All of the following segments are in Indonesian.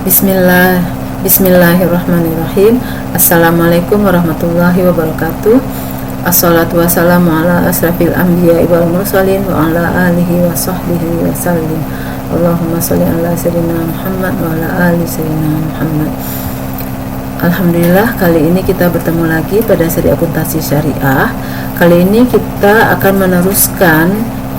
Bismillahirrahmanirrahim. Assalamualaikum warahmatullahi wabarakatuh. Assalatu wassalamu ala asrafil anbiya wal mursalin wa ala alihi wa sahbihi wa sallim. Allahumma sholli ala sayyidina Muhammad wa ala ali sayyidina Muhammad. Alhamdulillah, kali ini kita bertemu lagi pada seri akuntansi syariah. Kali ini kita akan meneruskan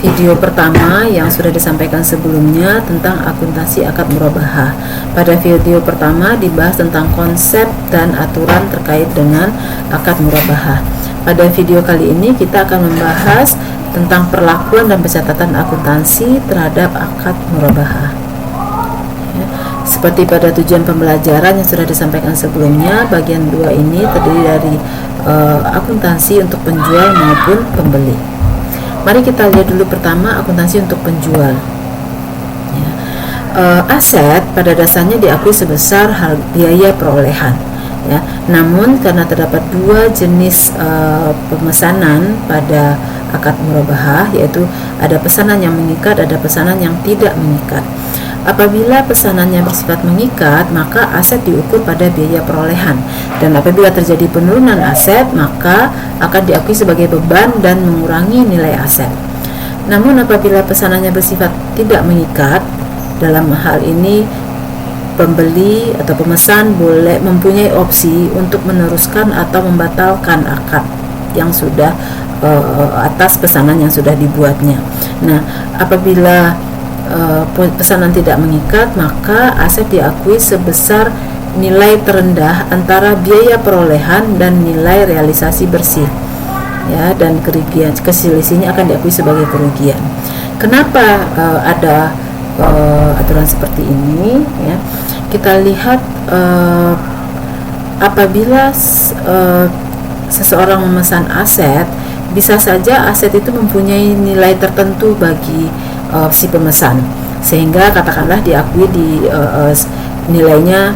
video pertama yang sudah disampaikan sebelumnya tentang akuntansi akad murabahah. Pada video pertama dibahas tentang konsep dan aturan terkait dengan akad murabahah. Pada video kali ini kita akan membahas tentang perlakuan dan pencatatan akuntansi terhadap akad murabahah. Seperti pada tujuan pembelajaran yang sudah disampaikan sebelumnya, bagian 2 ini terdiri dari akuntansi untuk penjual maupun pembeli. Mari kita lihat dulu pertama akuntansi untuk penjual. Aset pada dasarnya diakui sebesar biaya perolehan. Namun karena terdapat 2 jenis pemesanan pada akad murabahah, yaitu ada pesanan yang mengikat, ada pesanan yang tidak mengikat. Apabila pesanannya bersifat mengikat, maka aset diukur pada biaya perolehan, dan apabila terjadi penurunan aset, maka akan diakui sebagai beban dan mengurangi nilai aset. Namun apabila pesanannya bersifat tidak mengikat, dalam hal ini pembeli atau pemesan boleh mempunyai opsi untuk meneruskan atau membatalkan akad yang sudah atas pesanan yang sudah dibuatnya. Nah, apabila pesanan tidak mengikat, maka aset diakui sebesar nilai terendah antara biaya perolehan dan nilai realisasi bersih, dan kerugian keselisihnya akan diakui sebagai kerugian. Kenapa ada aturan seperti ini? Kita lihat apabila seseorang memesan aset, bisa saja aset itu mempunyai nilai tertentu bagi si pemesan, sehingga katakanlah diakui di nilainya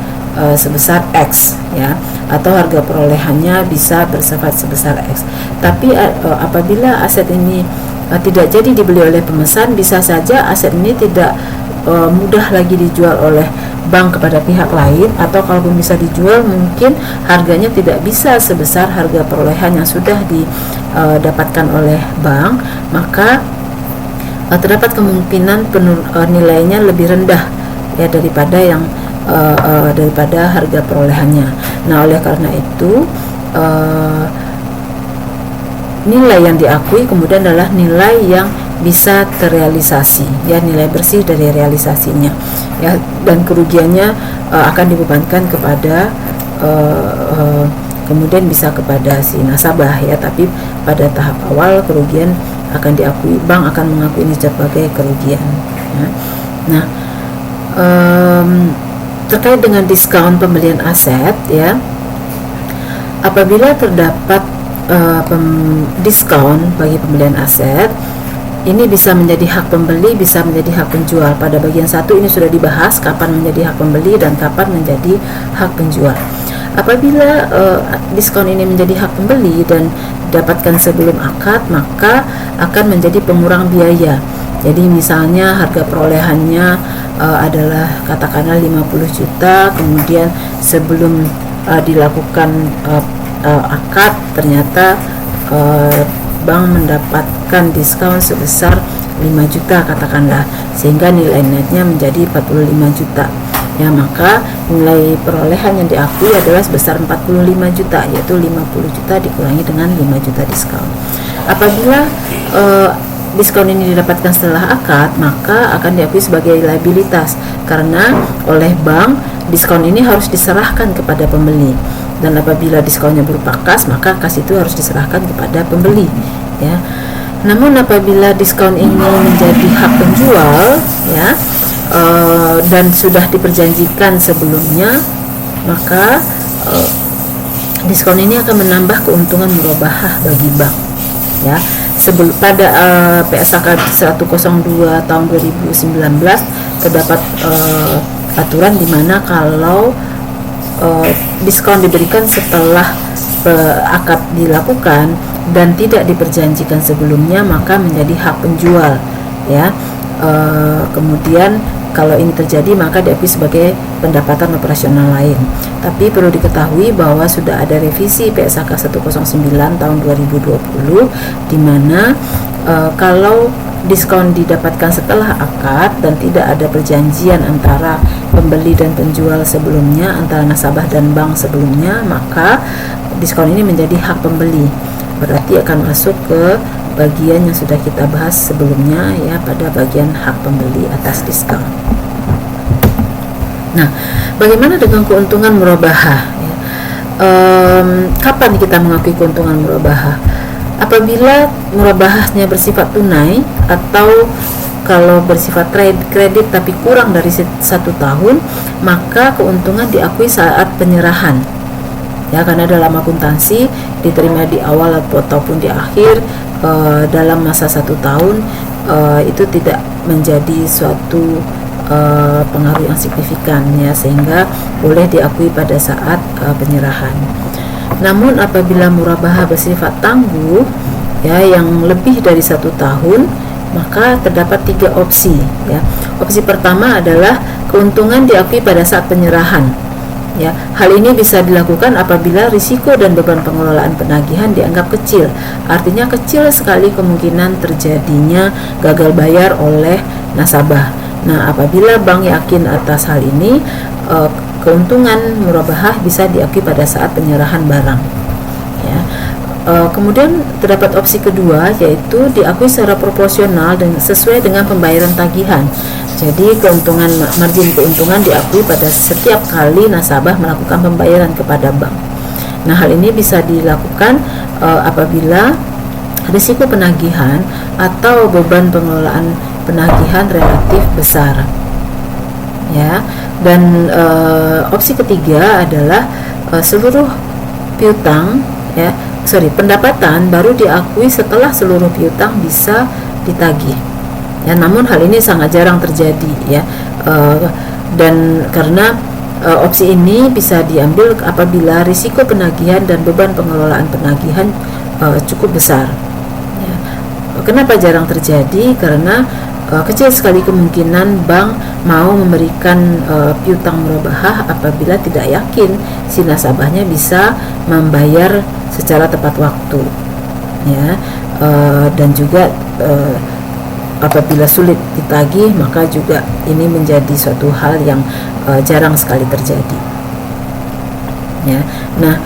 sebesar X, atau harga perolehannya bisa bersifat sebesar X. Tapi apabila aset ini tidak jadi dibeli oleh pemesan, bisa saja aset ini tidak mudah lagi dijual oleh bank kepada pihak lain, atau kalaupun bisa dijual mungkin harganya tidak bisa sebesar harga perolehan yang sudah didapatkan oleh bank, maka terdapat kemungkinan nilainya lebih rendah daripada harga perolehannya. Nah, oleh karena itu nilai yang diakui kemudian adalah nilai yang bisa terrealisasi, nilai bersih dari realisasinya, dan kerugiannya akan dibebankan kepada kemudian bisa kepada si nasabah, tapi pada tahap awal kerugian akan diakui, bank akan mengakui ini sebagai kerugian. Nah, terkait dengan diskon pembelian aset, apabila terdapat diskon bagi pembelian aset, ini bisa menjadi hak pembeli, bisa menjadi hak penjual. Pada bagian 1 ini sudah dibahas kapan menjadi hak pembeli dan kapan menjadi hak penjual. Apabila diskon ini menjadi hak pembeli dan didapatkan sebelum akad, maka akan menjadi pengurang biaya. Jadi misalnya harga perolehannya adalah katakanlah 50 juta, kemudian sebelum dilakukan akad ternyata bank mendapatkan diskon sebesar 5 juta katakanlah, sehingga nilai netnya menjadi 45 juta. Maka nilai perolehan yang diakui adalah sebesar 45 juta, yaitu 50 juta dikurangi dengan 5 juta diskon. Apabila diskon ini didapatkan setelah akad, maka akan diakui sebagai liabilitas, karena oleh bank diskon ini harus diserahkan kepada pembeli, dan apabila diskonnya berupa kas, maka kas itu harus diserahkan kepada pembeli. Namun apabila diskon ini menjadi hak penjual, dan sudah diperjanjikan sebelumnya, maka diskon ini akan menambah keuntungan murabahah bagi bank. Pada PSAK 102 tahun 2019 terdapat aturan di mana kalau diskon diberikan setelah akad dilakukan dan tidak diperjanjikan sebelumnya, maka menjadi hak penjual. Kemudian Kalau ini terjadi maka diakui sebagai pendapatan operasional lain. Tapi perlu diketahui bahwa sudah ada revisi PSAK 109 tahun 2020 di mana kalau diskon didapatkan setelah akad dan tidak ada perjanjian antara pembeli dan penjual sebelumnya, antara nasabah dan bank sebelumnya, maka diskon ini menjadi hak pembeli. Berarti akan masuk ke bagian yang sudah kita bahas sebelumnya ya, pada bagian hak pembeli atas diskon. Nah, bagaimana dengan keuntungan murabahah? Ya. Kapan kita mengakui keuntungan murabahah? Apabila murabahahnya bersifat tunai atau kalau bersifat kredit tapi kurang dari 1 tahun, maka keuntungan diakui saat penyerahan. Ya, karena dalam akuntansi diterima di awal ataupun di akhir dalam masa 1 tahun itu tidak menjadi suatu pengaruh yang signifikan ya, sehingga boleh diakui pada saat penyerahan. Namun apabila murabahah bersifat tangguh ya, yang lebih dari 1 tahun, maka terdapat 3 opsi ya. Opsi pertama adalah keuntungan diakui pada saat penyerahan ya. Hal ini bisa dilakukan apabila risiko dan beban pengelolaan penagihan dianggap kecil. Artinya kecil sekali kemungkinan terjadinya gagal bayar oleh nasabah. Nah, apabila bank yakin atas hal ini, keuntungan murabahah bisa diakui pada saat penyerahan barang ya. Kemudian terdapat opsi kedua, yaitu diakui secara proporsional dan sesuai dengan pembayaran tagihan. Jadi margin keuntungan diakui pada setiap kali nasabah melakukan pembayaran kepada bank. Nah, hal ini bisa dilakukan apabila risiko penagihan atau beban pengelolaan penagihan relatif besar ya. Dan opsi ketiga adalah seluruh piutang ya, pendapatan baru diakui setelah seluruh piutang bisa ditagih ya. Namun hal ini sangat jarang terjadi ya, dan karena opsi ini bisa diambil apabila risiko penagihan dan beban pengelolaan penagihan cukup besar ya. Kenapa jarang terjadi? Karena kecil sekali kemungkinan bank mau memberikan piutang murabahah apabila tidak yakin si nasabahnya bisa membayar secara tepat waktu ya, dan juga apabila sulit ditagih, maka juga ini menjadi suatu hal yang jarang sekali terjadi ya. Nah,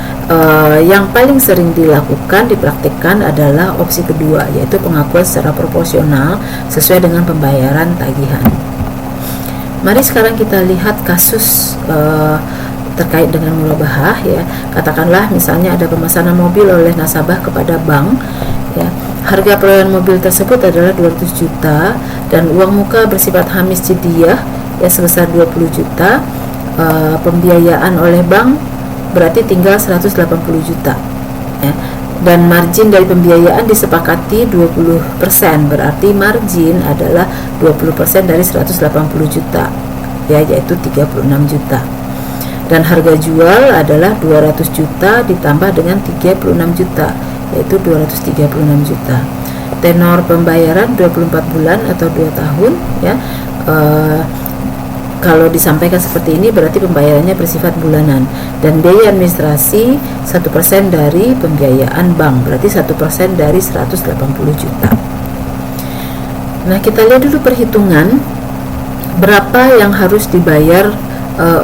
yang paling sering dipraktikkan adalah opsi kedua, yaitu pengakuan secara proporsional sesuai dengan pembayaran tagihan. Mari sekarang kita lihat kasus terkait dengan murabahah ya. Katakanlah misalnya ada pemesanan mobil oleh nasabah kepada bank ya. Harga perolehan mobil tersebut adalah 200 juta dan uang muka bersifat hamis jidiyah ya sebesar 20 juta. Pembiayaan oleh bank berarti tinggal 180 juta ya. Dan margin dari pembiayaan disepakati 20%, berarti margin adalah 20% dari 180 juta ya, yaitu 36 juta. Dan harga jual adalah 200 juta ditambah dengan 36 juta, yaitu 236 juta. Tenor pembayaran 24 bulan atau 2 tahun ya. Kalau disampaikan seperti ini berarti pembayarannya bersifat bulanan, dan biaya administrasi 1% dari pembiayaan bank, berarti 1% dari 180 juta. Nah, kita lihat dulu perhitungan berapa yang harus dibayar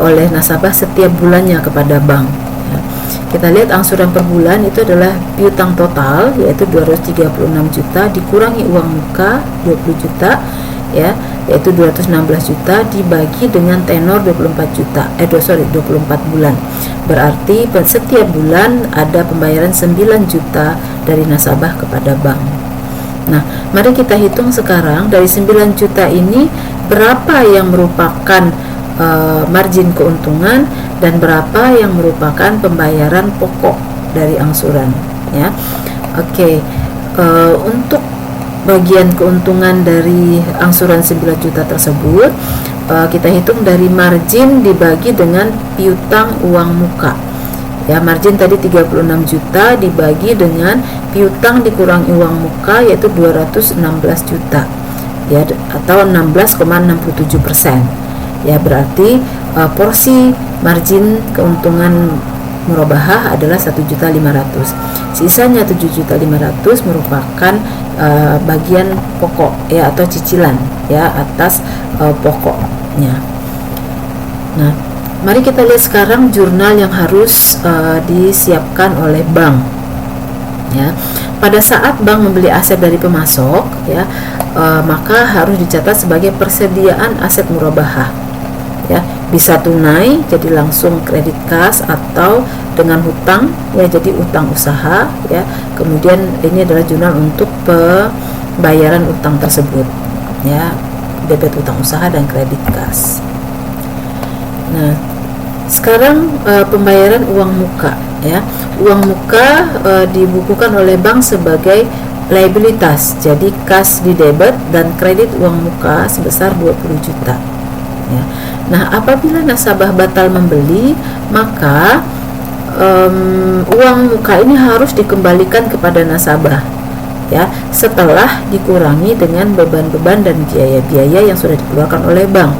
oleh nasabah setiap bulannya kepada bank ya. Kita lihat angsuran per bulan itu adalah piutang total, yaitu 236 juta dikurangi uang muka 20 juta ya, yaitu 216 juta dibagi dengan tenor 24 bulan. Berarti setiap bulan ada pembayaran 9 juta dari nasabah kepada bank. Nah, mari kita hitung sekarang dari 9 juta ini berapa yang merupakan margin keuntungan dan berapa yang merupakan pembayaran pokok dari angsuran ya. Oke, untuk bagian keuntungan dari angsuran 9 juta tersebut kita hitung dari margin dibagi dengan piutang uang muka ya. Margin tadi 36 juta dibagi dengan piutang dikurangi uang muka, yaitu 216 juta ya, atau 16,67%. Ya, berarti porsi margin keuntungan murabahah adalah 1.500.000. Sisanya 7.500.000 merupakan bagian pokok ya, atau cicilan ya atas pokoknya. Nah, mari kita lihat sekarang jurnal yang harus disiapkan oleh bank. Ya, pada saat bank membeli aset dari pemasok, ya, maka harus dicatat sebagai persediaan aset murabahah. Ya, bisa tunai, jadi langsung kredit kas, atau dengan hutang, ya, jadi utang usaha. Ya, kemudian ini adalah jurnal untuk pembayaran utang tersebut. Ya, debit utang usaha dan kredit kas. Nah, sekarang pembayaran uang muka, ya. Uang muka dibukukan oleh bank sebagai liabilitas. Jadi kas di debit dan kredit uang muka sebesar 20 juta. Ya. Nah, apabila nasabah batal membeli, maka uang muka ini harus dikembalikan kepada nasabah, ya, setelah dikurangi dengan beban-beban dan biaya-biaya yang sudah dikeluarkan oleh bank.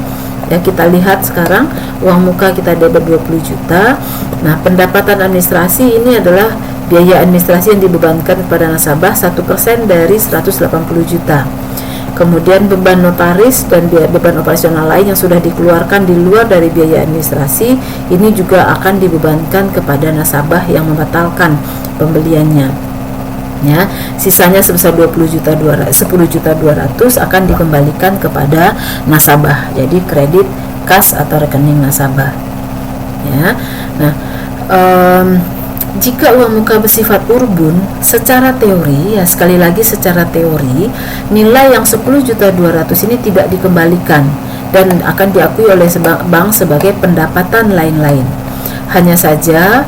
Ya, kita lihat sekarang uang muka kita debit 20 juta. Nah, pendapatan administrasi ini adalah biaya administrasi yang dibebankan kepada nasabah 1% dari 180 juta. Kemudian beban notaris dan beban operasional lain yang sudah dikeluarkan di luar dari biaya administrasi ini juga akan dibebankan kepada nasabah yang membatalkan pembeliannya. Ya, sisanya sebesar 10.200.000 akan dikembalikan kepada nasabah. Jadi kredit kas atau rekening nasabah. Ya. Nah, jika uang muka bersifat urbun, secara teori, ya sekali lagi secara teori, nilai yang 10.200.000 ini tidak dikembalikan dan akan diakui oleh bank sebagai pendapatan lain-lain. Hanya saja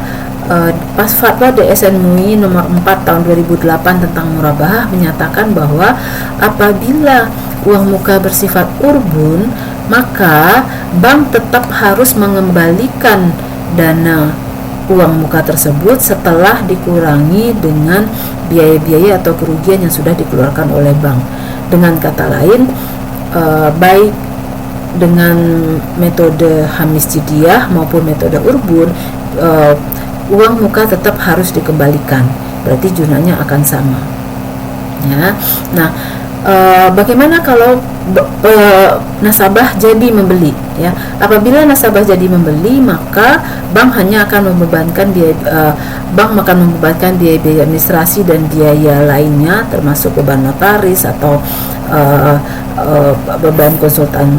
fatwa DSN MUI nomor 4 tahun 2008 tentang murabahah menyatakan bahwa apabila uang muka bersifat urbun, maka bank tetap harus mengembalikan dana uang muka tersebut setelah dikurangi dengan biaya-biaya atau kerugian yang sudah dikeluarkan oleh bank. Dengan kata lain, baik dengan metode Hamis Jidiah maupun metode urbun, uang muka tetap harus dikembalikan. Berarti jurnalnya akan sama. Ya. Nah, bagaimana kalau nasabah jadi membeli, ya? Apabila nasabah jadi membeli, maka bank hanya akan membebankan biaya administrasi dan biaya lainnya, termasuk beban notaris atau beban konsultan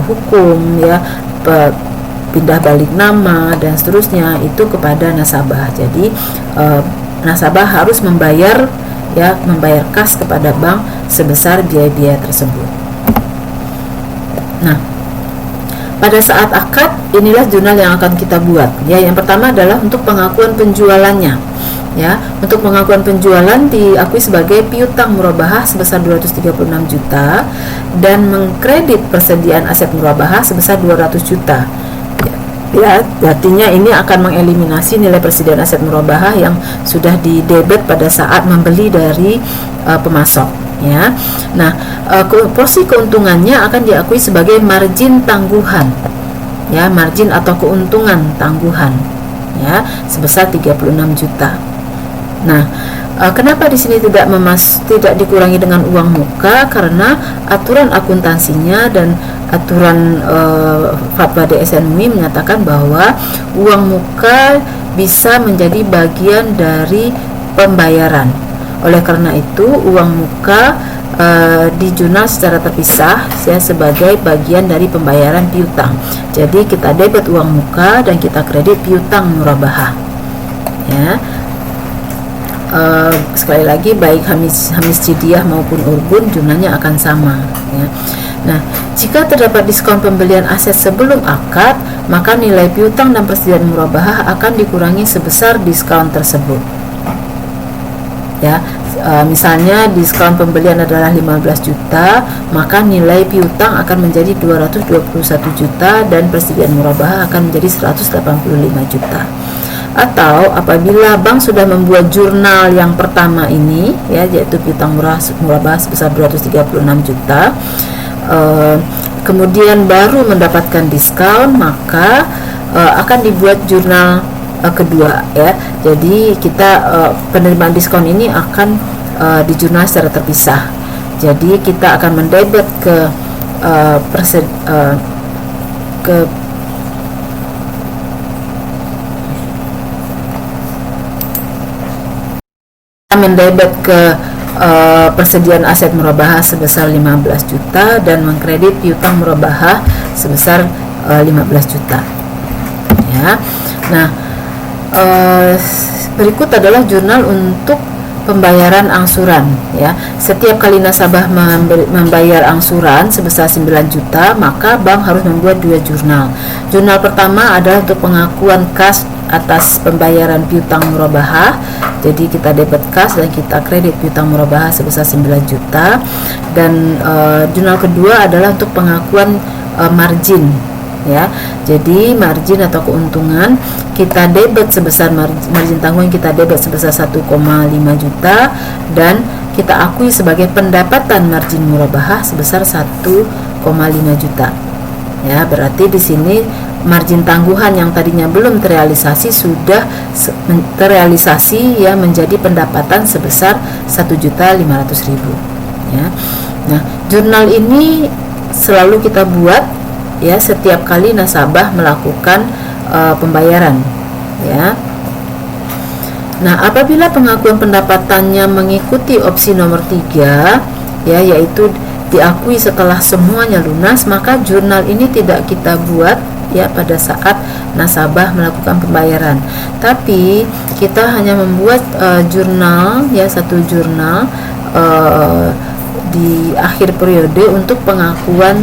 hukum, ya, pindah balik nama dan seterusnya, itu kepada nasabah. Jadi nasabah harus membayar kas kepada bank sebesar biaya-biaya tersebut. Nah, pada saat akad, inilah jurnal yang akan kita buat. Ya, yang pertama adalah untuk pengakuan penjualannya. Ya, untuk pengakuan penjualan diakui sebagai piutang murabahah sebesar 236 juta dan mengkredit persediaan aset murabahah sebesar 200 juta. Ya, artinya ini akan mengeliminasi nilai persediaan aset murabahah yang sudah didebit pada saat membeli dari pemasok. Ya, nah, porsi keuntungannya akan diakui sebagai margin tangguhan. Ya, margin atau keuntungan tangguhan. Ya, sebesar 36 juta. Nah, kenapa di sini tidak dikurangi dengan uang muka? Karena aturan akuntansinya dan aturan fatwa DSN MUI menyatakan bahwa uang muka bisa menjadi bagian dari pembayaran. Oleh karena itu, uang muka dijurnal secara terpisah, ya, sebagai bagian dari pembayaran piutang. Jadi kita debit uang muka dan kita kredit piutang murabahah. Ya. Sekali lagi, baik Hamis Jidiah maupun urbun, jurnalnya akan sama. Ya. Nah, jika terdapat diskon pembelian aset sebelum akad, maka nilai piutang dan persediaan murabahah akan dikurangi sebesar diskon tersebut. Ya, misalnya diskon pembelian adalah 15 juta, maka nilai piutang akan menjadi 221 juta dan persediaan murabahah akan menjadi 185 juta. Atau apabila bank sudah membuat jurnal yang pertama ini, ya, yaitu piutang murabahah sebesar 236 juta, kemudian baru mendapatkan diskon, maka akan dibuat jurnal kedua, ya. Jadi kita penerimaan diskon ini akan dijurnal secara terpisah. Jadi kita akan mendebet ke persediaan aset murabahah sebesar 15 juta dan mengkredit piutang murabahah sebesar 15 juta. Ya. Nah, berikut adalah jurnal untuk pembayaran angsuran, ya. Setiap kali nasabah membayar angsuran sebesar 9 juta, maka bank harus membuat 2 jurnal. Jurnal pertama adalah untuk pengakuan kas atas pembayaran piutang murabahah. Jadi kita debit kas dan kita kredit piutang murabahah sebesar 9 juta. Dan jurnal kedua adalah untuk pengakuan margin, ya. Jadi margin atau keuntungan kita debit sebesar margin tanggungan kita debit sebesar 1,5 juta dan kita akui sebagai pendapatan margin murabahah sebesar 1,5 juta. Ya, berarti di sini margin tangguhan yang tadinya belum terrealisasi sudah terrealisasi, ya, menjadi pendapatan sebesar 1.500.000, ya. Nah, jurnal ini selalu kita buat, ya, setiap kali nasabah melakukan pembayaran, ya. Nah, apabila pengakuan pendapatannya mengikuti opsi nomor 3, ya, yaitu diakui setelah semuanya lunas, maka jurnal ini tidak kita buat, ya, pada saat nasabah melakukan pembayaran. Tapi kita hanya membuat jurnal, ya, satu jurnal di akhir periode untuk pengakuan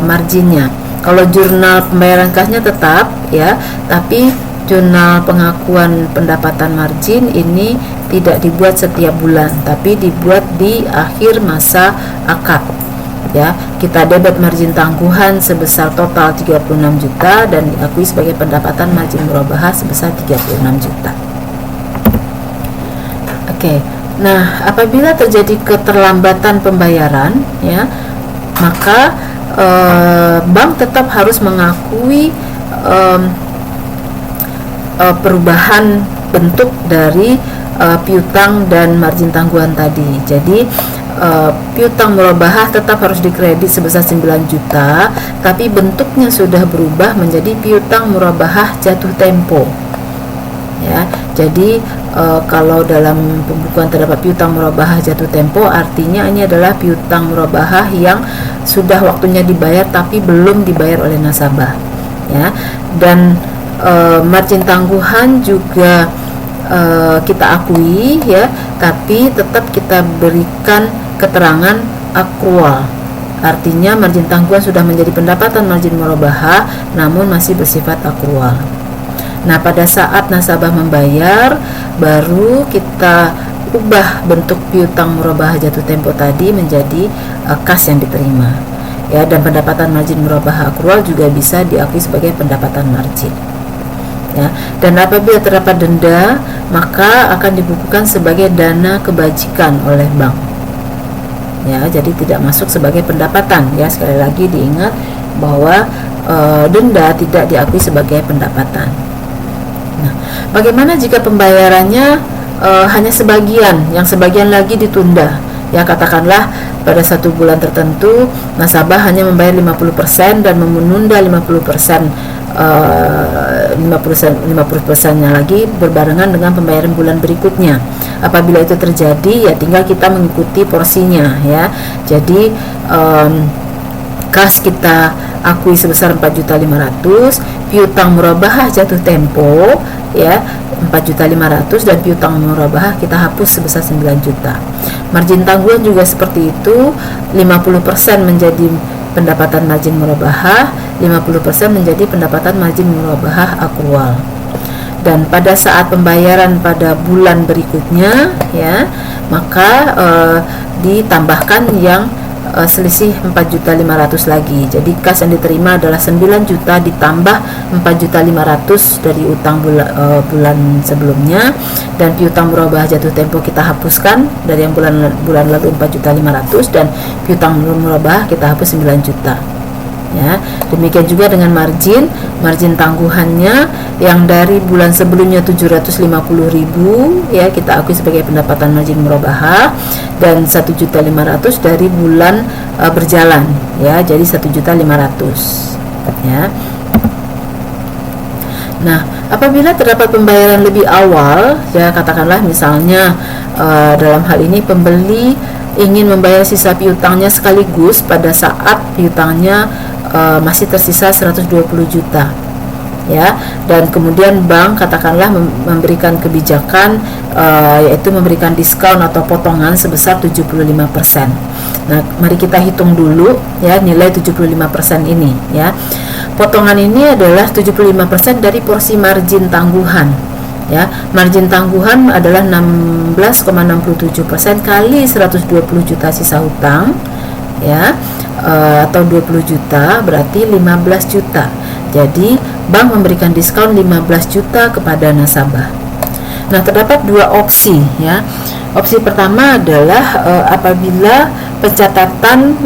marginnya. Kalau jurnal pembayaran kasnya tetap, ya, tapi jurnal pengakuan pendapatan margin ini tidak dibuat setiap bulan, tapi dibuat di akhir masa akad, ya. Kita debit margin tangguhan sebesar total 36 juta dan diakui sebagai pendapatan margin murabahah sebesar 36 juta. Oke. Nah, apabila terjadi keterlambatan pembayaran, ya, maka bank tetap harus mengakui perubahan bentuk dari piutang dan margin tangguhan tadi. Jadi piutang murabahah tetap harus dikredit sebesar 9 juta, tapi bentuknya sudah berubah menjadi piutang murabahah jatuh tempo, ya. Jadi kalau dalam pembukuan terdapat piutang murabahah jatuh tempo, artinya ini adalah piutang murabahah yang sudah waktunya dibayar tapi belum dibayar oleh nasabah, ya. Dan margin tangguhan juga kita akui, ya, tapi tetap kita berikan keterangan akrual. Artinya margin tangguhan sudah menjadi pendapatan margin murabahah namun masih bersifat akrual. Nah, pada saat nasabah membayar, baru kita ubah bentuk piutang murabahah jatuh tempo tadi menjadi kas yang diterima, ya. Dan pendapatan margin murabahah akrual juga bisa diakui sebagai pendapatan margin, ya. Dan apabila terdapat denda, maka akan dibukukan sebagai dana kebajikan oleh bank, ya. Jadi tidak masuk sebagai pendapatan, ya. Sekali lagi diingat bahwa denda tidak diakui sebagai pendapatan. Nah, bagaimana jika pembayarannya hanya sebagian, yang sebagian lagi ditunda? Ya, katakanlah pada satu bulan tertentu nasabah hanya membayar 50% dan menunda 50%, 50%-nya lagi berbarengan dengan pembayaran bulan berikutnya. Apabila itu terjadi, ya tinggal kita mengikuti porsinya, ya. Jadi kas kita akui sebesar 4.500.000, piutang murabahah jatuh tempo, ya, 4.500.000, dan piutang murabahah kita hapus sebesar 9 juta. Margin tangguhan juga seperti itu, 50% menjadi pendapatan margin murabahah, 50% menjadi pendapatan margin murabahah akrual. Dan pada saat pembayaran pada bulan berikutnya, ya, maka ditambahkan yang selisih 4.500.000 lagi. Jadi kas yang diterima adalah 9 juta ditambah 4.500.000 dari utang bulan sebelumnya, dan piutang murabah jatuh tempo kita hapuskan dari yang bulan lalu 4.500.000, dan piutang murabah kita hapus 9 juta. Ya, demikian juga dengan margin tangguhannya yang dari bulan sebelumnya 750.000 ya kita akui sebagai pendapatan margin murabahah, dan 1.500.000 dari bulan berjalan ya, jadi 1.500.000 ya. Nah, apabila terdapat pembayaran lebih awal ya, katakanlah misalnya dalam hal ini pembeli ingin membayar sisa piutangnya sekaligus pada saat piutangnya masih tersisa 120 juta ya, dan kemudian bank katakanlah memberikan kebijakan yaitu memberikan diskon atau potongan sebesar 75%. Nah, mari kita hitung dulu ya nilai 75% ini ya. Potongan ini adalah 75% dari porsi margin tangguhan ya. Margin tangguhan adalah 16,67% kali 120 juta sisa hutang ya, atau 20 juta berarti 15 juta. Jadi bank memberikan diskon 15 juta kepada nasabah. Nah, terdapat dua opsi ya. Opsi pertama adalah apabila pencatatan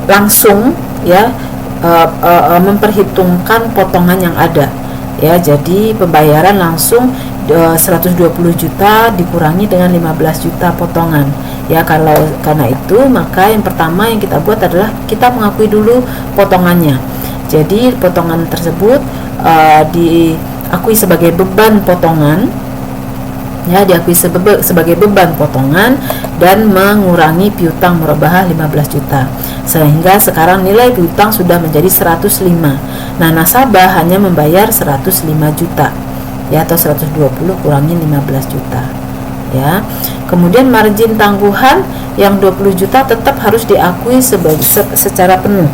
langsung ya memperhitungkan potongan yang ada ya. Jadi pembayaran langsung 120 juta dikurangi dengan 15 juta potongan ya. Karena itu maka yang pertama yang kita buat adalah kita mengakui dulu potongannya. Jadi potongan tersebut diakui sebagai beban potongan ya, diakui sebagai beban potongan dan mengurangi piutang murabahah 15 juta, sehingga sekarang nilai piutang sudah menjadi 105. Nah, nasabah hanya membayar 105 juta ya, atau 120 kurangi 15 juta ya. Kemudian margin tangguhan yang 20 juta tetap harus diakui secara penuh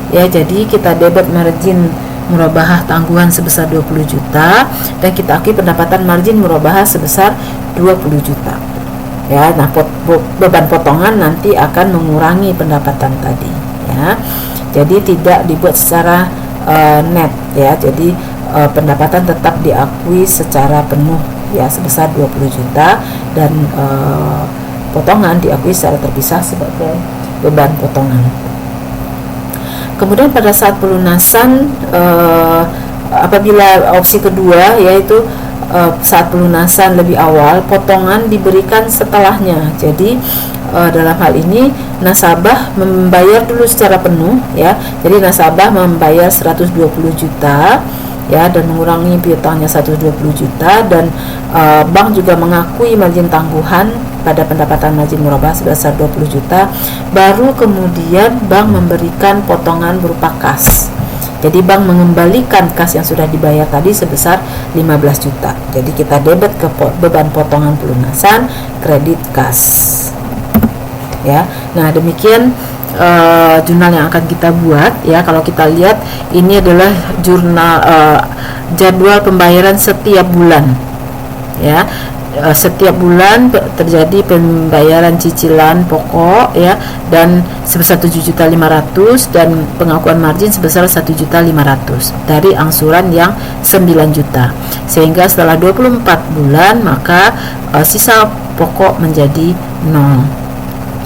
ya. Jadi kita debit margin murabahah tangguhan sebesar 20 juta dan kita akui pendapatan margin murabahah sebesar 20 juta ya. Nah, beban potongan nanti akan mengurangi pendapatan tadi ya. Jadi tidak dibuat secara net ya. Jadi pendapatan tetap diakui secara penuh ya sebesar 20 juta, dan potongan diakui secara terpisah sebagai beban potongan. Kemudian pada saat pelunasan apabila opsi kedua yaitu saat pelunasan lebih awal, potongan diberikan setelahnya. Jadi dalam hal ini nasabah membayar dulu secara penuh ya. Jadi nasabah membayar 120 juta ya dan mengurangi piutangnya 120 juta, dan bank juga mengakui margin tangguhan pada pendapatan margin murabahah sebesar 20 juta. Baru kemudian bank memberikan potongan berupa kas. Jadi bank mengembalikan kas yang sudah dibayar tadi sebesar 15 juta. Jadi kita debit ke beban potongan pelunasan, kredit kas ya. Nah, demikian jurnal yang akan kita buat ya. Kalau kita lihat ini adalah jurnal jadwal pembayaran setiap bulan ya. Setiap bulan terjadi pembayaran cicilan pokok ya, dan sebesar 7.500.000 dan pengakuan margin sebesar 1.500.000 dari angsuran yang 9 juta, sehingga setelah 24 bulan maka sisa pokok menjadi 0.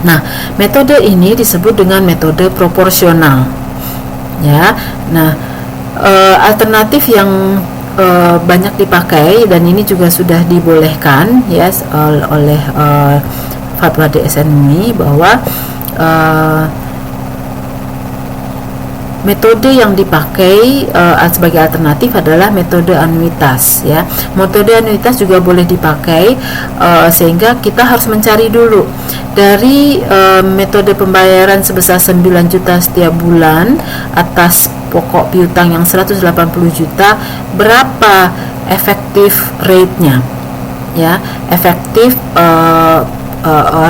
Nah, metode ini disebut dengan metode proporsional ya. Nah, alternatif yang banyak dipakai dan ini juga sudah dibolehkan ya oleh fatwa DSN MUI bahwa metode yang dipakai sebagai alternatif adalah metode anuitas ya. Metode anuitas juga boleh dipakai sehingga kita harus mencari dulu dari metode pembayaran sebesar 9 juta setiap bulan atas pokok piutang yang 180 juta, berapa efektif rate-nya ya, efektif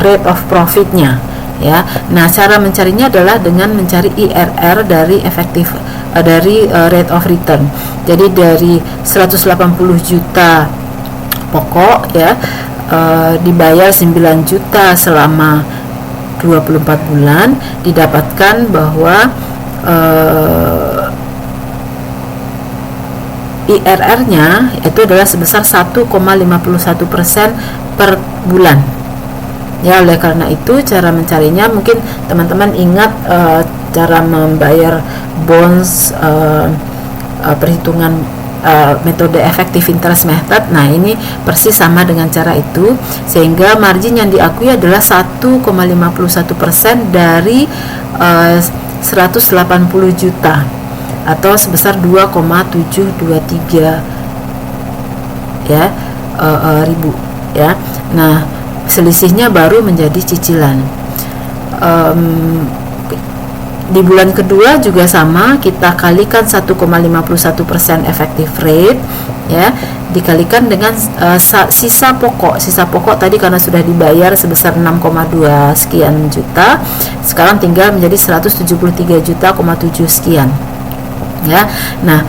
rate of profit-nya ya. Nah, cara mencarinya adalah dengan mencari IRR dari efektif dari rate of return. Jadi dari 180 juta pokok ya dibayar 9 juta selama 24 bulan didapatkan bahwa IRR-nya itu adalah sebesar 1,51% per bulan. Ya, oleh karena itu cara mencarinya, mungkin teman-teman ingat cara membayar bonds, perhitungan metode effective interest method. Nah, ini persis sama dengan cara itu, sehingga margin yang diakui adalah 1,51% dari 180 juta atau sebesar 2,723 ya ribu ya. Nah, selisihnya baru menjadi cicilan. Di bulan kedua juga sama, kita kalikan 1,51% effective rate ya, dikalikan dengan sisa pokok. Sisa pokok tadi karena sudah dibayar sebesar 6,2 sekian juta, sekarang tinggal menjadi 173 juta, 7 sekian ya. Nah,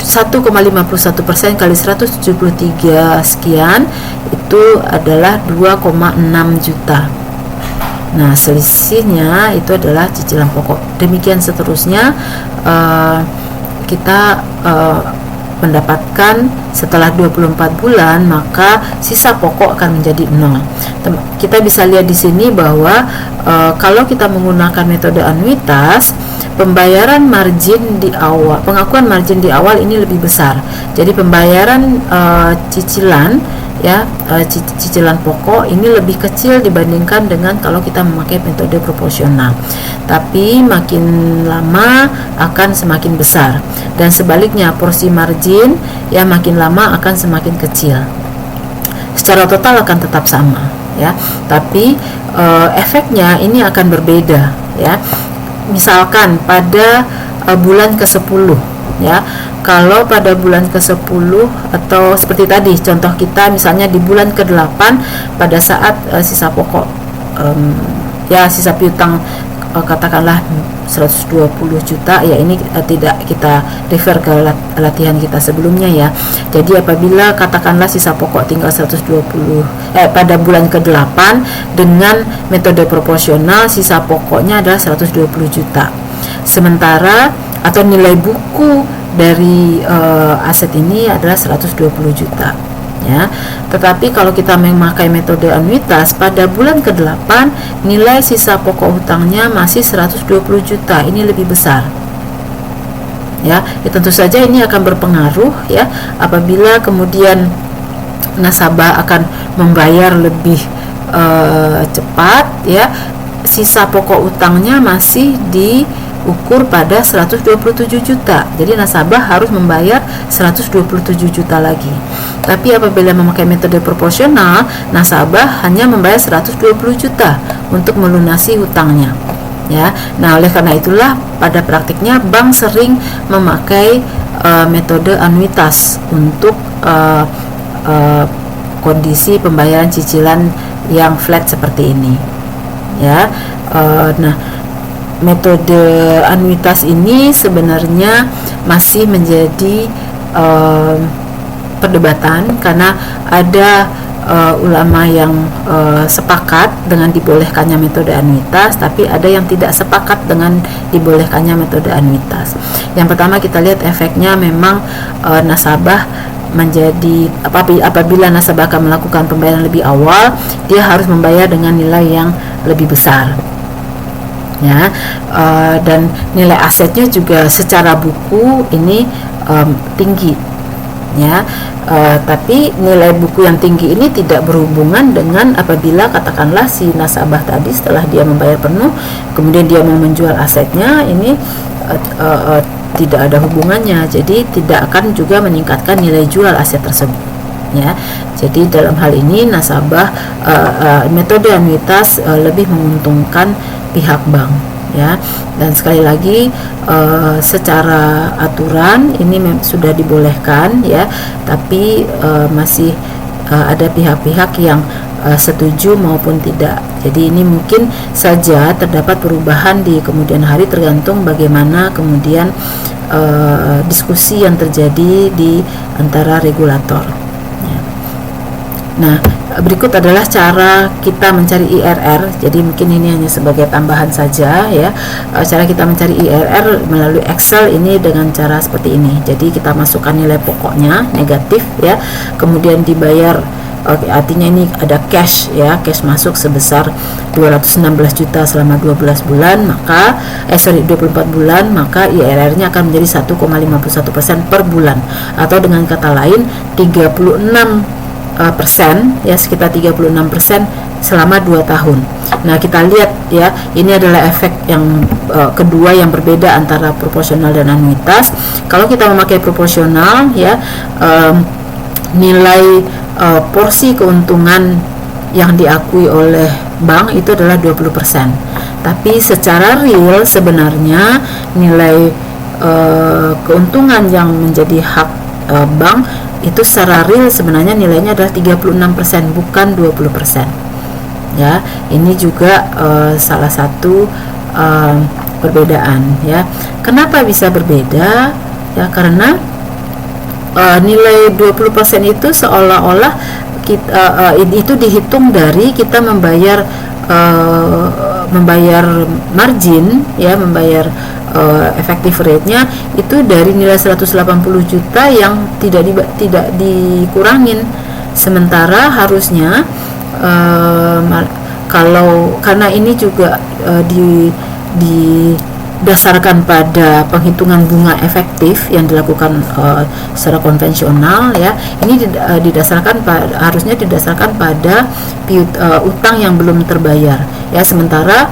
1,51% kali 173 sekian itu adalah 2,6 juta. Nah, selisihnya itu adalah cicilan pokok. Demikian seterusnya, kita mendapatkan setelah 24 bulan, maka sisa pokok akan menjadi 0. Kita bisa lihat di sini bahwa kalau kita menggunakan metode anuitas, pembayaran margin di awal, pengakuan margin di awal ini lebih besar. Jadi pembayaran cicilan ya, cicilan pokok ini lebih kecil dibandingkan dengan kalau kita memakai metode proporsional. Tapi makin lama akan semakin besar, dan sebaliknya porsi margin ya makin lama akan semakin kecil. Secara total akan tetap sama ya, tapi efeknya ini akan berbeda ya. Misalkan pada bulan ke-10 ya, kalau pada bulan ke-10 atau seperti tadi contoh kita, misalnya di bulan ke-8 pada saat sisa pokok ya sisa piutang katakanlah 120 juta ya, ini tidak kita refer ke latihan kita sebelumnya ya. Jadi apabila katakanlah sisa pokok tinggal 120 pada bulan ke-8 dengan metode proporsional, sisa pokoknya adalah 120 juta. Sementara atau nilai buku dari aset ini adalah 120 juta ya. Tetapi kalau kita memakai metode anuitas, pada bulan ke-8 nilai sisa pokok hutangnya masih 120 juta. Ini lebih besar ya. Tentu saja ini akan berpengaruh ya apabila kemudian nasabah akan membayar lebih cepat ya, sisa pokok utangnya masih diukur pada 127 juta. Jadi nasabah harus membayar 127 juta lagi. Tapi apabila memakai metode proporsional, nasabah hanya membayar 120 juta untuk melunasi hutangnya ya. Nah, oleh karena itulah pada praktiknya bank sering memakai metode anuitas untuk kondisi pembayaran cicilan yang flat seperti ini ya. Nah, metode anuitas ini sebenarnya masih menjadi perdebatan karena ada ulama yang sepakat dengan dibolehkannya metode anuitas, tapi ada yang tidak sepakat dengan dibolehkannya metode anuitas. Yang pertama, kita lihat efeknya memang nasabah menjadi apabila nasabah akan melakukan pembayaran lebih awal, dia harus membayar dengan nilai yang lebih besar ya. Dan nilai asetnya juga secara buku ini tinggi ya. Tapi nilai buku yang tinggi ini tidak berhubungan dengan apabila katakanlah si nasabah tadi setelah dia membayar penuh kemudian dia mau menjual asetnya, ini tidak ada hubungannya. Jadi tidak akan juga meningkatkan nilai jual aset tersebut ya. Jadi dalam hal ini nasabah metode anuitas lebih menguntungkan pihak bank ya. Dan sekali lagi secara aturan ini sudah dibolehkan ya, tapi masih ada pihak-pihak yang setuju maupun tidak. Jadi ini mungkin saja terdapat perubahan di kemudian hari tergantung bagaimana kemudian diskusi yang terjadi di antara regulator ya. Nah, Berikut adalah cara kita mencari IRR. Jadi mungkin ini hanya sebagai tambahan saja ya. Cara kita mencari IRR melalui Excel ini dengan cara seperti ini. Jadi kita masukkan nilai pokoknya negatif ya, kemudian dibayar. Oke, artinya ini ada cash ya, cash masuk sebesar 216 juta selama 12 bulan, maka 24 bulan, maka IRR-nya akan menjadi 1,51% per bulan, atau dengan kata lain 36% ya, sekitar 36% selama 2 tahun. Nah, kita lihat ya, ini adalah efek yang kedua yang berbeda antara proporsional dan anuitas. Kalau kita memakai proporsional ya, nilai porsi keuntungan yang diakui oleh bank itu adalah 20%. Tapi secara real sebenarnya nilai keuntungan yang menjadi hak bank itu secara real sebenarnya nilainya adalah 36%, bukan 20%. Ya, ini juga salah satu perbedaan ya. Kenapa bisa berbeda? Ya, karena nilai 20% itu seolah-olah kita, itu dihitung dari kita membayar margin ya, membayar effective rate-nya itu dari nilai 180 juta yang tidak dikurangin. Sementara harusnya karena ini juga didasarkan pada penghitungan bunga efektif yang dilakukan secara konvensional ya, ini harusnya didasarkan pada utang yang belum terbayar ya. Sementara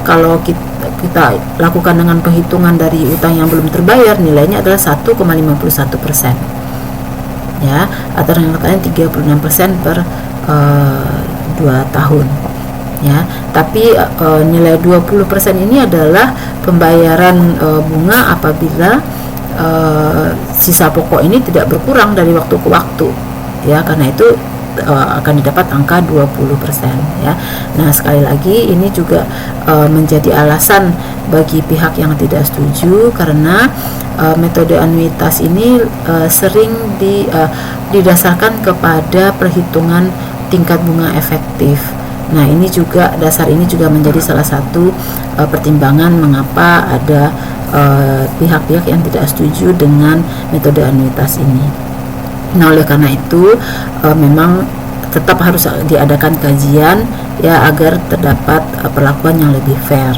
kalau kita lakukan dengan penghitungan dari utang yang belum terbayar, nilainya adalah 1,51% ya, atau yang lain 36% per 2 tahun ya. Tapi nilai 20% ini adalah pembayaran bunga apabila sisa pokok ini tidak berkurang dari waktu ke waktu ya, karena itu akan didapat angka 20% ya. Nah, sekali lagi ini juga menjadi alasan bagi pihak yang tidak setuju, karena metode anuitas ini sering didasarkan kepada perhitungan tingkat bunga efektif. Nah, ini juga dasar ini juga menjadi salah satu pertimbangan mengapa ada pihak-pihak yang tidak setuju dengan metode anuitas ini. Nah, oleh karena itu memang tetap harus diadakan kajian ya, agar terdapat perlakuan yang lebih fair.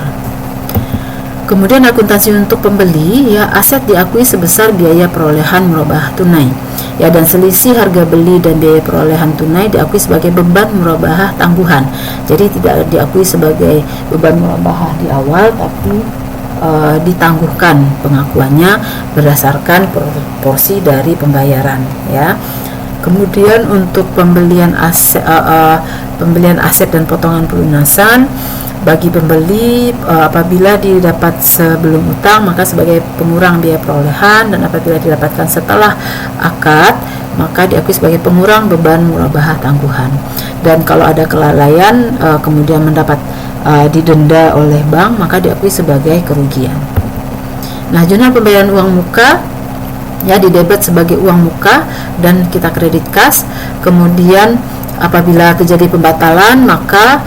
Kemudian akuntansi untuk pembeli ya, aset diakui sebesar biaya perolehan murabahah tunai ya, dan selisih harga beli dan biaya perolehan tunai diakui sebagai beban murabahah tangguhan. Jadi tidak diakui sebagai beban murabahah di awal, tapi ditangguhkan pengakuannya berdasarkan porsi dari pembayaran ya. Kemudian untuk pembelian aset dan potongan pelunasan, bagi pembeli apabila didapat sebelum utang maka sebagai pengurang biaya perolehan, dan apabila didapatkan setelah akad maka diakui sebagai pengurang beban murabahah tangguhan. Dan kalau ada kelalaian kemudian mendapat didenda oleh bank, maka diakui sebagai kerugian. Nah, jurnal pembayaran uang muka ya, didebet sebagai uang muka dan kita kredit kas. Kemudian apabila terjadi pembatalan maka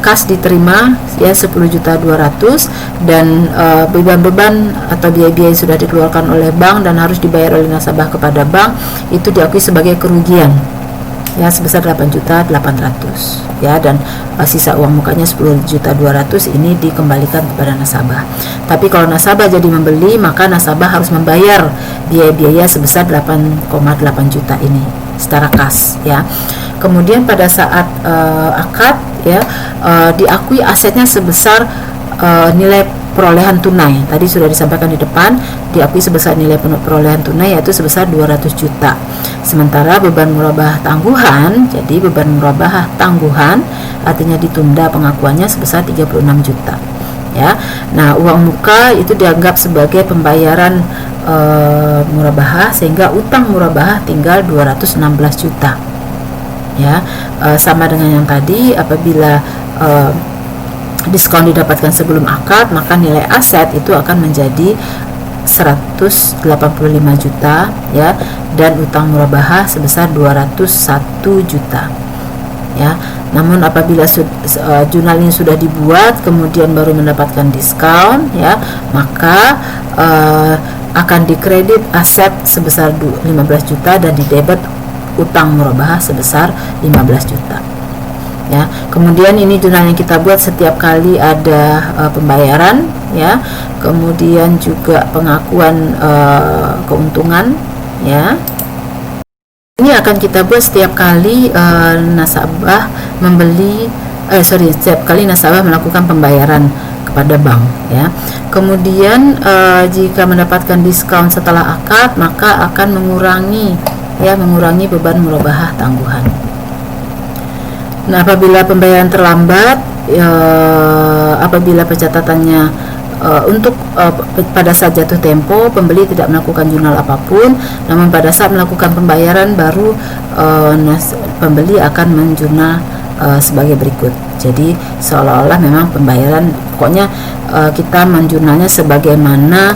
kas diterima ya 10.200.000, dan beban-beban atau biaya-biaya yang sudah dikeluarkan oleh bank dan harus dibayar oleh nasabah kepada bank itu diakui sebagai kerugian ya, sebesar 8.800.000 ya, dan sisa uang mukanya 10.200.000 ini dikembalikan kepada nasabah. Tapi kalau nasabah jadi membeli, maka nasabah harus membayar biaya-biaya sebesar 8,8 juta ini secara kas ya. Kemudian pada saat akad ya, diakui asetnya sebesar nilai perolehan tunai. Tadi sudah disampaikan di depan, diakui sebesar nilai perolehan tunai yaitu sebesar 200 juta. Sementara beban murabahah tangguhan, jadi beban murabahah tangguhan artinya ditunda pengakuannya sebesar 36 juta. Ya. Nah, uang muka itu dianggap sebagai pembayaran murabahah, sehingga utang murabahah tinggal 216 juta. Ya, sama dengan yang tadi, apabila diskon didapatkan sebelum akad, maka nilai aset itu akan menjadi 185 juta ya, dan utang murabahah sebesar 201 juta ya. Namun apabila jurnal ini sudah dibuat kemudian baru mendapatkan diskon ya, maka akan dikredit aset sebesar 15 juta dan didebet utang murabahah sebesar 15 juta ya. Kemudian ini jurnal yang kita buat setiap kali ada pembayaran ya, kemudian juga pengakuan keuntungan ya. Ini akan kita buat setiap kali nasabah setiap kali nasabah melakukan pembayaran kepada bank ya. Kemudian jika mendapatkan diskon setelah akad, maka akan mengurangi beban murabahah tangguhan. Nah, apabila pembayaran terlambat, apabila pencatatannya pada saat jatuh tempo pembeli tidak melakukan jurnal apapun, namun pada saat melakukan pembayaran baru pembeli akan menjurnal sebagai berikut. Jadi seolah-olah memang pembayaran, pokoknya kita menjurnalnya sebagaimana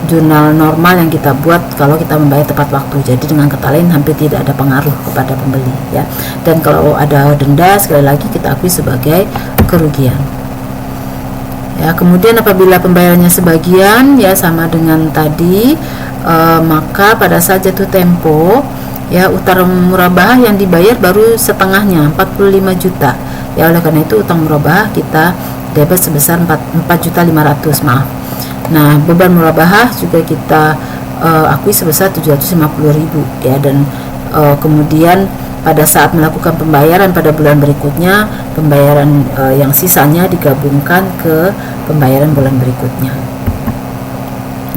jurnal normal yang kita buat kalau kita membayar tepat waktu. Jadi dengan kata lain hampir tidak ada pengaruh kepada pembeli ya. Dan kalau ada denda, sekali lagi kita akui sebagai kerugian ya. Kemudian apabila pembayarannya sebagian ya sama dengan tadi, maka pada saat jatuh tempo ya, utang murabahah yang dibayar baru setengahnya, 45 juta ya. Oleh karena itu utang murabahah kita debit sebesar 4.500.000 maaf. Nah, beban murabahah juga kita akui sebesar 750.000 ya. Dan kemudian pada saat melakukan pembayaran pada bulan berikutnya, pembayaran yang sisanya digabungkan ke pembayaran bulan berikutnya.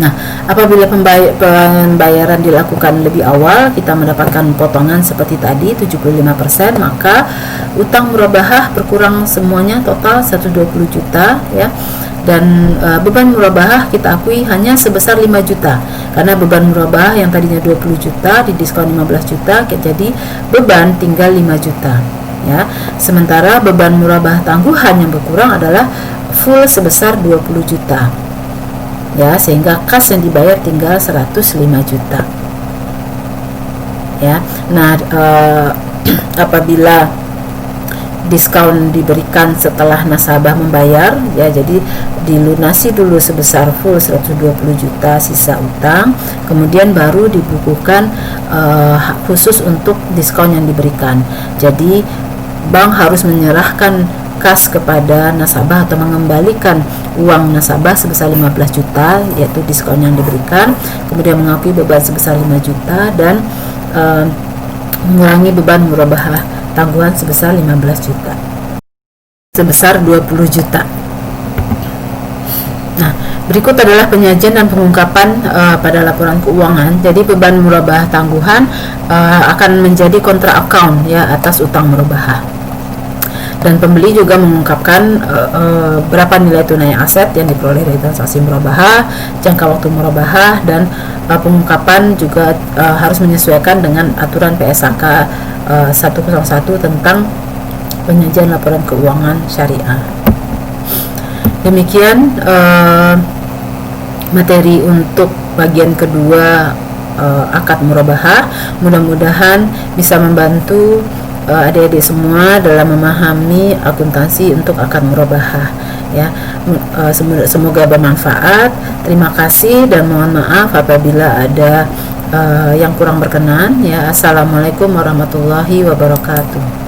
Nah, apabila pembayaran dilakukan lebih awal, kita mendapatkan potongan seperti tadi 75%, maka utang murabahah berkurang semuanya total 120 juta ya. Dan beban murabahah kita akui hanya sebesar 5 juta, karena beban murabahah yang tadinya 20 juta didiskon 15 juta, jadi beban tinggal 5 juta ya. Sementara beban murabahah tangguhan yang berkurang adalah full sebesar 20 juta ya, sehingga kas yang dibayar tinggal 105 juta ya. Nah, apabila diskon diberikan setelah nasabah membayar ya, jadi dilunasi dulu sebesar full 120 juta sisa utang, kemudian baru dibukukan khusus untuk diskon yang diberikan. Jadi bank harus menyerahkan kas kepada nasabah atau mengembalikan uang nasabah sebesar 15 juta yaitu diskon yang diberikan, kemudian mengakui beban sebesar 5 juta dan mengurangi beban murabahah tangguhan sebesar 15 juta sebesar 20 juta. Nah, berikut adalah penyajian dan pengungkapan pada laporan keuangan. Jadi beban murabahah tangguhan akan menjadi kontra account ya atas utang murabahah. Dan pembeli juga mengungkapkan berapa nilai tunai aset yang diperoleh dari transaksi murabahah, jangka waktu murabahah, dan pengungkapan juga harus menyesuaikan dengan aturan PSAK 101 tentang penyajian laporan keuangan syariah. Demikian materi untuk bagian kedua akad murabahah. Mudah-mudahan bisa membantu adik-adik semua dalam memahami akuntansi untuk akad murabahah ya. Semoga bermanfaat. Terima kasih dan mohon maaf apabila ada yang kurang berkenan ya. Assalamualaikum warahmatullahi wabarakatuh.